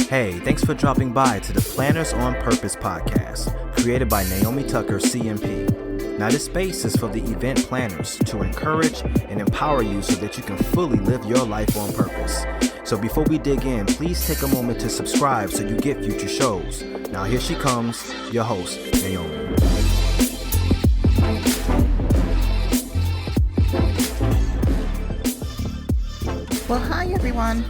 Hey, thanks for dropping by to the Planners on Purpose podcast, created by Naomi Tucker, CMP. Now, this space is for the event planners to encourage and empower you so that you can fully live your life on purpose. So before we dig in, please take a moment to subscribe so you get future shows. Now, here she comes, your host, Naomi. Well, hi everyone.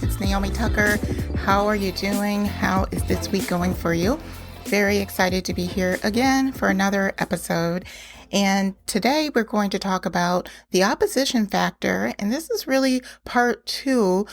It's Naomi Tucker. How are you doing? How is this week going for you? Very excited to be here again for another episode. And today we're going to talk about the opposition factor. And this is really part two.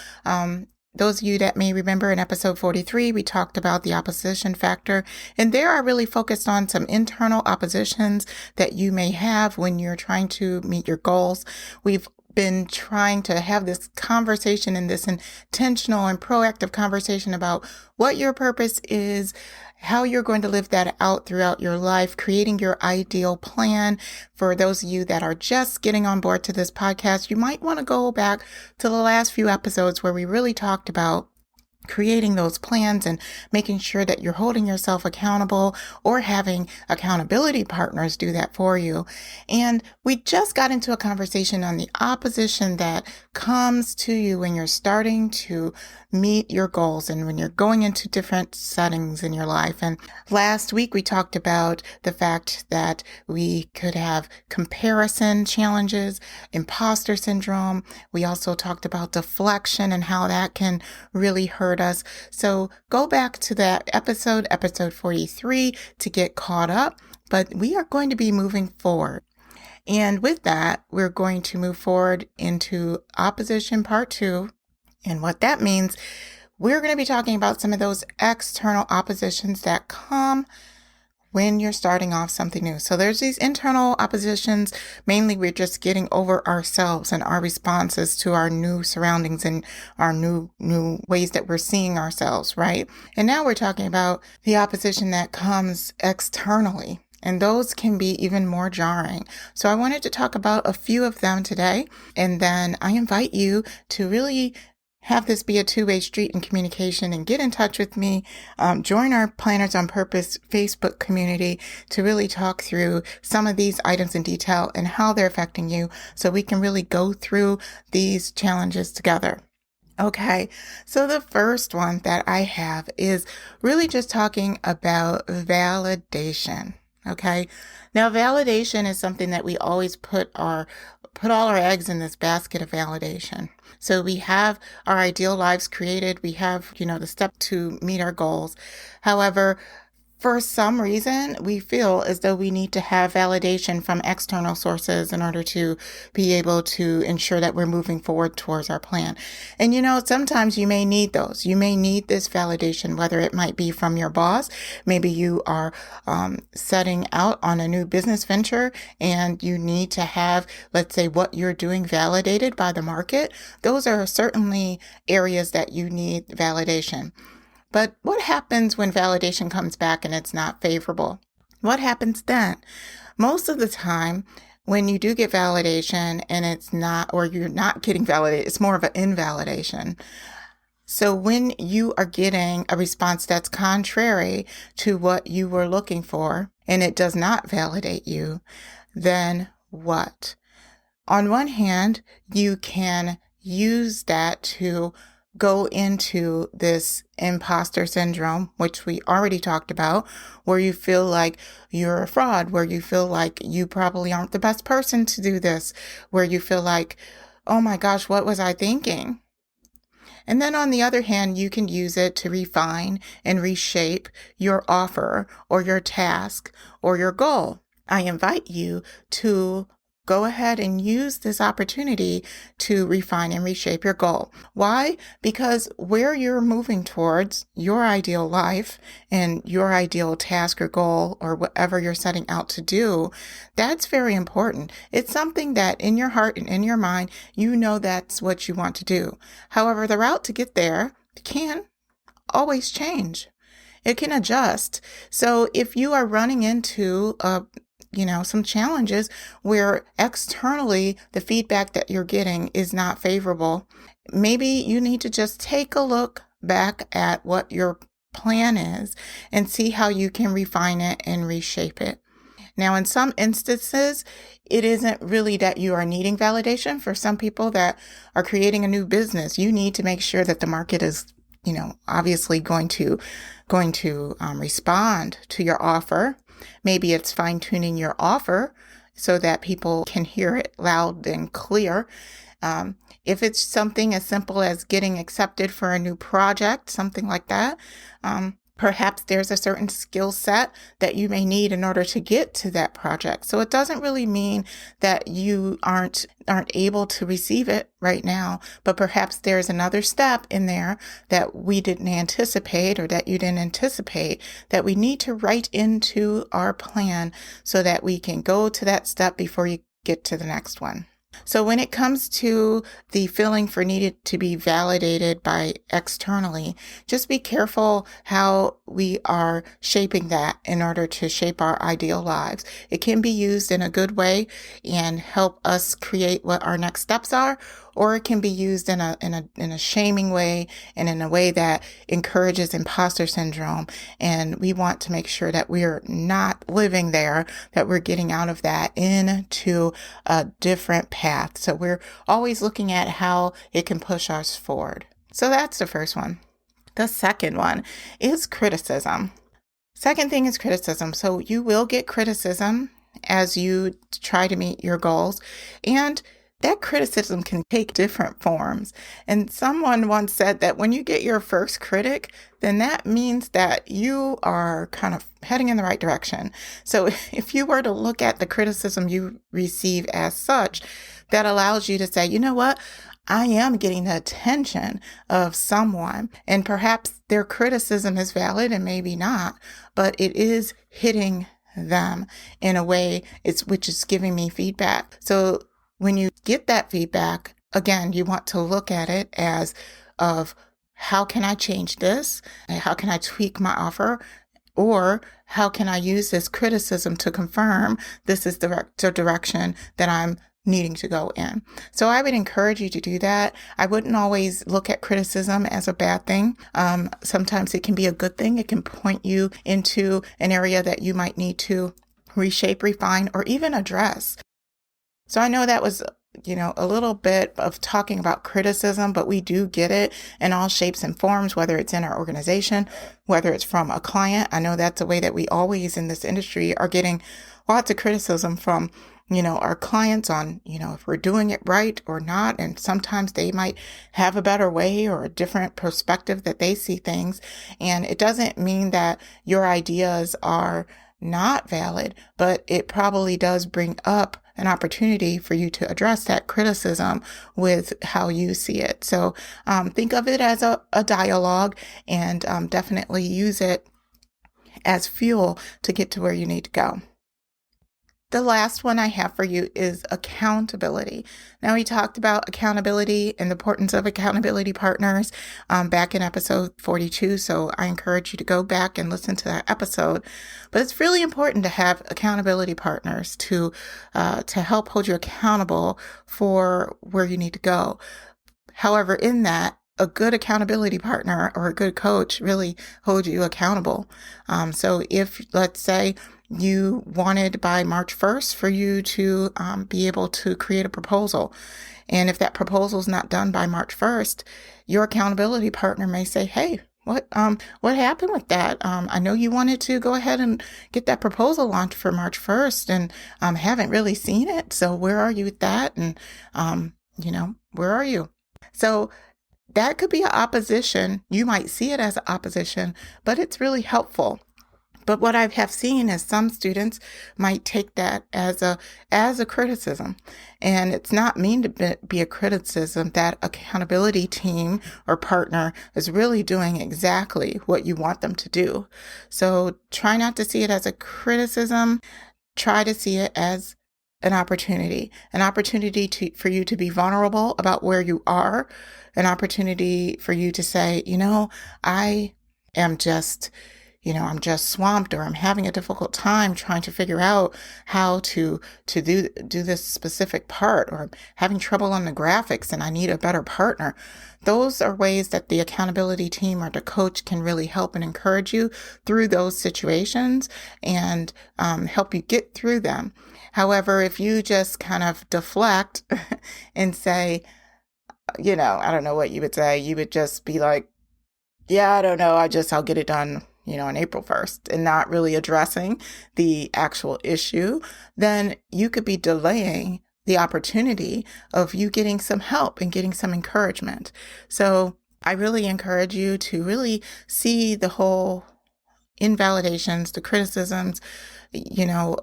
Those of you that may remember in episode 43, we talked about the opposition factor. And there I really focused on some internal oppositions that you may have when you're trying to meet your goals. We've been trying to have this conversation and this intentional and proactive conversation about what your purpose is, how you're going to live that out throughout your life, creating your ideal plan. For those of you that are just getting on board to this podcast, you might want to go back to the last few episodes where we really talked about creating those plans and making sure that you're holding yourself accountable or having accountability partners do that for you. And we just got into a conversation on the opposition that comes to you when you're starting to meet your goals and when you're going into different settings in your life. And last week we talked about the fact that we could have comparison challenges, imposter syndrome. We also talked about deflection and how that can really hurt us. So go back to that episode 43, to get caught up, but we are going to be moving forward. And with that, we're going to move forward into opposition part 2. And what that means, we're going to be talking about some of those external oppositions that come when you're starting off something new. So there's these internal oppositions. Mainly, we're just getting over ourselves and our responses to our new surroundings and our new ways that we're seeing ourselves, right? And now we're talking about the opposition that comes externally. And those can be even more jarring. So I wanted to talk about a few of them today. And then I invite you to really have this be a two-way street in communication and get in touch with me. Join our Planners on Purpose Facebook community to really talk through some of these items in detail and how they're affecting you so we can really go through these challenges together. Okay, so the first one that I have is really just talking about validation. Okay, now validation is something that we always put all our eggs in this basket of validation. So we have our ideal lives created. We have, the step to meet our goals. However, for some reason, we feel as though we need to have validation from external sources in order to be able to ensure that we're moving forward towards our plan. And, sometimes you may need those. You may need this validation, whether it might be from your boss. Maybe you are setting out on a new business venture and you need to have, let's say, what you're doing validated by the market. Those are certainly areas that you need validation. But what happens when validation comes back and it's not favorable? What happens then? Most of the time, when you do get validation and it's not, or you're not getting validated, it's more of an invalidation. So when you are getting a response that's contrary to what you were looking for and it does not validate you, then what? On one hand, you can use that to go into this imposter syndrome, which we already talked about, where you feel like you're a fraud, where you feel like you probably aren't the best person to do this, where you feel like, oh my gosh, what was I thinking? And then on the other hand, you can use it to refine and reshape your offer or your task or your goal. I invite you to go ahead and use this opportunity to refine and reshape your goal. Why? Because where you're moving towards your ideal life and your ideal task or goal or whatever you're setting out to do, that's very important. It's something that in your heart and in your mind, that's what you want to do. However, the route to get there can always change. It can adjust. So if you are running into some challenges where externally the feedback that you're getting is not favorable. Maybe you need to just take a look back at what your plan is and see how you can refine it and reshape it. Now, in some instances, it isn't really that you are needing validation. For some people that are creating a new business, you need to make sure that the market is, obviously going to respond to your offer. Maybe it's fine-tuning your offer so that people can hear it loud and clear. If it's something as simple as getting accepted for a new project, something like that, perhaps there's a certain skill set that you may need in order to get to that project. So it doesn't really mean that you aren't able to receive it right now, but perhaps there's another step in there that we didn't anticipate or that you didn't anticipate that we need to write into our plan so that we can go to that step before you get to the next one. So when it comes to the feeling for needed to be validated by externally, just be careful how we are shaping that in order to shape our ideal lives. It can be used in a good way and help us create what our next steps are, or it can be used in a shaming way and in a way that encourages imposter syndrome. And we want to make sure that we're not living there, that we're getting out of that into a different path. So we're always looking at how it can push us forward. So that's the first one. The second one is criticism. Second thing is criticism. So you will get criticism as you try to meet your goals, and that criticism can take different forms. And someone once said that when you get your first critic, then that means that you are kind of heading in the right direction. So if you were to look at the criticism you receive as such, that allows you to say, you know what? I am getting the attention of someone, and perhaps their criticism is valid and maybe not, but it is hitting them in a way which is giving me feedback. So when you get that feedback, again, you want to look at it as of how can I change this? How can I tweak my offer? Or how can I use this criticism to confirm this is the direction that I'm needing to go in? So I would encourage you to do that. I wouldn't always look at criticism as a bad thing. Sometimes it can be a good thing. It can point you into an area that you might need to reshape, refine, or even address. So I know that was, a little bit of talking about criticism, but we do get it in all shapes and forms, whether it's in our organization, whether it's from a client. I know that's a way that we always in this industry are getting lots of criticism from, our clients on, if we're doing it right or not. And sometimes they might have a better way or a different perspective that they see things. And it doesn't mean that your ideas are not valid, but it probably does bring up an opportunity for you to address that criticism with how you see it. So think of it as a dialogue, and definitely use it as fuel to get to where you need to go. The last one I have for you is accountability. Now, we talked about accountability and the importance of accountability partners back in episode 42. So I encourage you to go back and listen to that episode. But it's really important to have accountability partners to help hold you accountable for where you need to go. However, in that, a good accountability partner or a good coach really holds you accountable. So if, let's say, you wanted by March 1st for you to be able to create a proposal, and if that proposal is not done by March 1st, your accountability partner may say, hey, what happened with that? I know you wanted to go ahead and get that proposal launched for March 1st, and haven't really seen it. So where are you with that? And, where are you? So that could be an opposition. You might see it as an opposition, but it's really helpful. But what I have seen is some students might take that as a criticism, and it's not mean to be a criticism. That accountability team or partner is really doing exactly what you want them to do. So try not to see it as a criticism. Try to see it as an opportunity for you to be vulnerable about where you are, an opportunity for you to say, I am just I'm just swamped, or I'm having a difficult time trying to figure out how to do this specific part, or I'm having trouble on the graphics and I need a better partner. Those are ways that the accountability team or the coach can really help and encourage you through those situations and help you get through them. However, if you just kind of deflect and say, I don't know what you would say. You would just be like, yeah, I don't know. I'll get it done, on April 1st, and not really addressing the actual issue. Then you could be delaying the opportunity of you getting some help and getting some encouragement. So I really encourage you to really see the whole invalidations, the criticisms,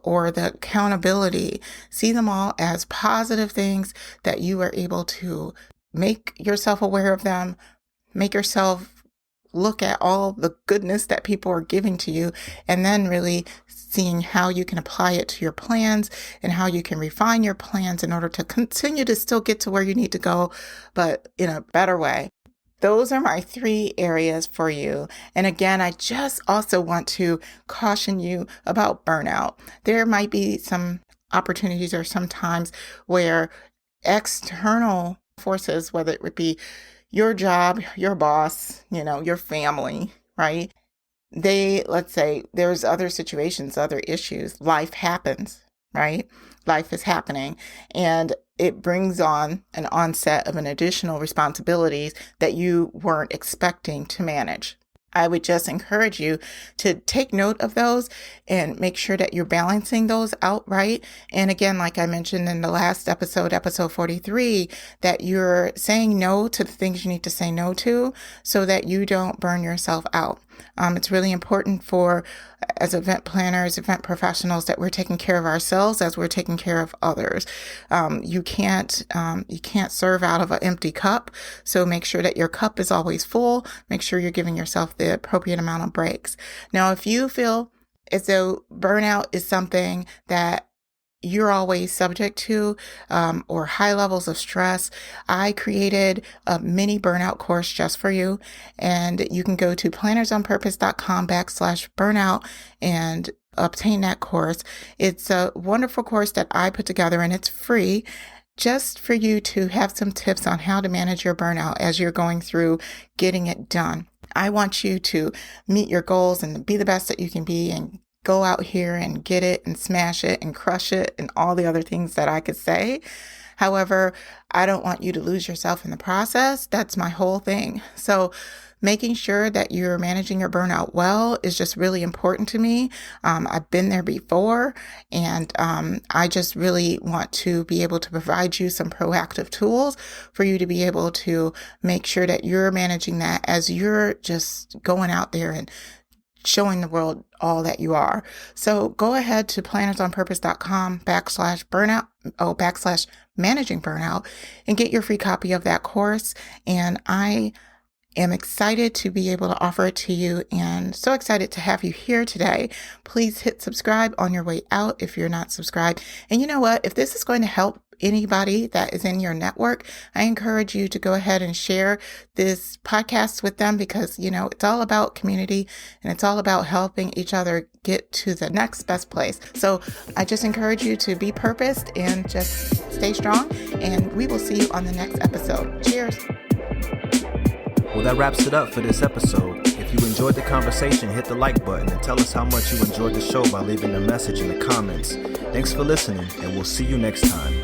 or the accountability, see them all as positive things that you are able to make yourself aware of them, make yourself look at all the goodness that people are giving to you, and then really seeing how you can apply it to your plans and how you can refine your plans in order to continue to still get to where you need to go, but in a better way. Those are my 3 areas for you. And again, I just also want to caution you about burnout. There might be some opportunities or some times where external forces, whether it would be your job, your boss, your family, right? Let's say there's other situations, other issues. Life happens, right? Life is happening, and it brings on an onset of an additional responsibilities that you weren't expecting to manage. I would just encourage you to take note of those and make sure that you're balancing those out right. And again, like I mentioned in the last episode 43, that you're saying no to the things you need to say no to so that you don't burn yourself out. It's really important as event planners, event professionals, that we're taking care of ourselves as we're taking care of others. You can't serve out of an empty cup. So make sure that your cup is always full. Make sure you're giving yourself the appropriate amount of breaks. Now, if you feel as though burnout is something that you're always subject to, or high levels of stress, I created a mini burnout course just for you. And you can go to plannersonpurpose.com/burnout and obtain that course. It's a wonderful course that I put together, and it's free, just for you to have some tips on how to manage your burnout as you're going through getting it done. I want you to meet your goals and be the best that you can be, and go out here and get it and smash it and crush it and all the other things that I could say. However, I don't want you to lose yourself in the process. That's my whole thing. So making sure that you're managing your burnout well is just really important to me. I've been there before, and I just really want to be able to provide you some proactive tools for you to be able to make sure that you're managing that as you're just going out there and showing the world all that you are. So go ahead to plannersonpurpose.com/burnout, /managing burnout, and get your free copy of that course. And I am excited to be able to offer it to you, and so excited to have you here today. Please hit subscribe on your way out if you're not subscribed. And you know what? If this is going to help anybody that is in your network, I encourage you to go ahead and share this podcast with them, because, it's all about community, and it's all about helping each other get to the next best place. So I just encourage you to be purposed and just stay strong, and we will see you on the next episode. Cheers. Well, that wraps it up for this episode. If you enjoyed the conversation, hit the like button and tell us how much you enjoyed the show by leaving a message in the comments. Thanks for listening, and we'll see you next time.